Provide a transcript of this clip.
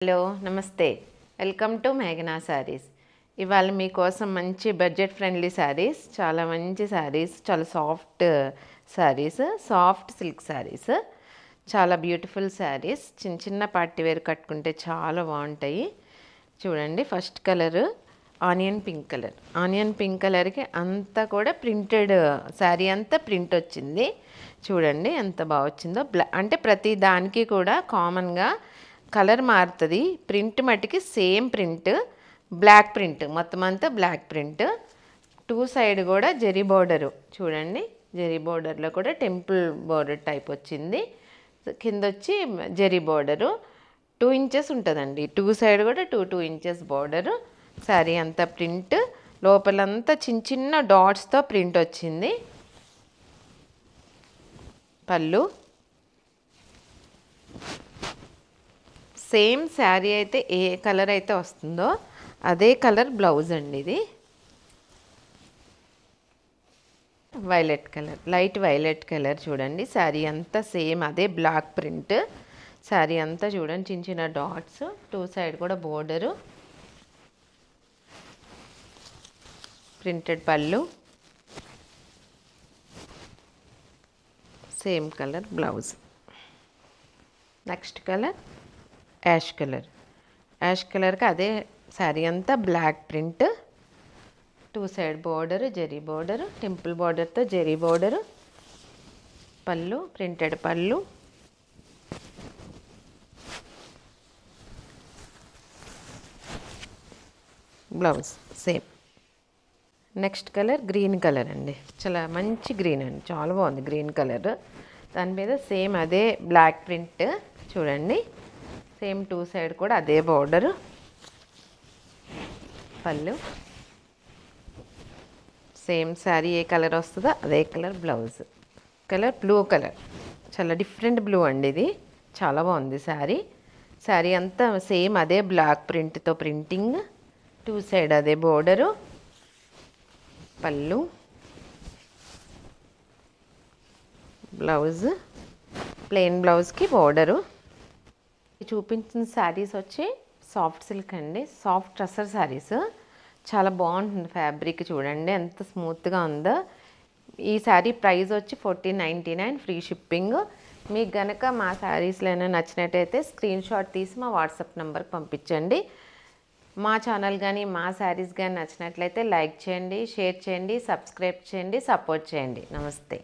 Hello నమస్తే welcome to మేఘనా శారీస్. ఇవాళ మీకోసం మంచి బడ్జెట్ ఫ్రెండ్లీ శారీస్, చాలా మంచి శారీస్, చాలా soft saris, soft silk saris, చాలా బ్యూటిఫుల్ శారీస్. చిన్న చిన్న పార్టీ వేర్ కట్టుకుంటే చాలా బాగుంటాయి. చూడండి, first colour onion pink colour. Onion pink కలర్కి అంతా కూడా ప్రింటెడ్ శారీ అంతా ప్రింట్ వచ్చింది. చూడండి ఎంత బాగా వచ్చిందో. అంటే ప్రతి దానికి కూడా కామన్గా కలర్ మారుతుంది, ప్రింట్ మట్టికి సేమ్ ప్రింట్, బ్లాక్ ప్రింట్, మొత్తం అంతా బ్లాక్ ప్రింట్. టూ సైడ్ కూడా జరీ బోర్డరు. చూడండి, జరీ బోర్డర్లో కూడా టెంపుల్ బోర్డర్ టైప్ వచ్చింది. కింద వచ్చి జరీ బోర్డరు 2 ఇంచెస్ ఉంటుందండి. టూ సైడ్ కూడా 2 ఇంచెస్ బోర్డరు. శారీ అంతా ప్రింట్, లోపలంతా చిన్న చిన్న డాట్స్తో ప్రింట్ వచ్చింది. పళ్ళు సేమ్ శారీ అయితే ఏ కలర్ అయితే వస్తుందో అదే కలర్ బ్లౌజ్ అండి. ఇది violet colour, light violet colour. చూడండి, శారీ అంతా సేమ్ అదే బ్లాక్ ప్రింట్. శారీ అంతా చూడండి చిన్న చిన్న డాట్స్, టూ సైడ్ కూడా బోర్డరు, ప్రింటెడ్ పళ్ళు, same colour blouse. Next colour ash colour. Ash కలర్కి అదే శారీ అంతా black print, two side border, zari border, temple బోర్డర్తో జరీ బోర్డరు, పళ్ళు ప్రింటెడ్ పళ్ళు, blouse same. Next colour green colour అండి. చాలా మంచి గ్రీన్ అండి, చాలా బాగుంది గ్రీన్ కలర్. దాని మీద సేమ్ అదే బ్లాక్ ప్రింట్. చూడండి, సేమ్ టూ సైడ్ కూడా అదే బోర్డరు, పళ్ళు, సేమ్ శారీ ఏ కలర్ వస్తుందో అదే colour blouse. Colour blue colour, చాలా డిఫరెంట్ బ్లూ అండి. ఇది చాలా బాగుంది శారీ. శారీ అంతా సేమ్ అదే బ్లాక్ ప్రింట్తో ప్రింటింగ్, టూ సైడ్ అదే బోర్డరు, పళ్ళు, బ్లౌజ్ ప్లెయిన్ బ్లౌజ్కి బోర్డరు. చూపించిన శారీస్ వచ్చి సాఫ్ట్ సిల్క్ అండి, సాఫ్ట్ ట్రస్సర్ శారీస్. చాలా బాగుంటుంది ఫ్యాబ్రిక్. చూడండి ఎంత స్మూత్గా ఉందో. ఈ శారీ ప్రైస్ వచ్చి 1499, ఫ్రీ షిప్పింగ్. మీకు గనక మా శారీస్లో అయినా నచ్చినట్టయితే స్క్రీన్ షాట్ తీసి మా వాట్సాప్ నెంబర్కి పంపించండి. మా ఛానల్ కానీ మా శారీస్ కానీ నచ్చినట్లయితే లైక్ చేయండి, షేర్ చేయండి, సబ్స్క్రైబ్ చేయండి, సపోర్ట్ చేయండి. నమస్తే.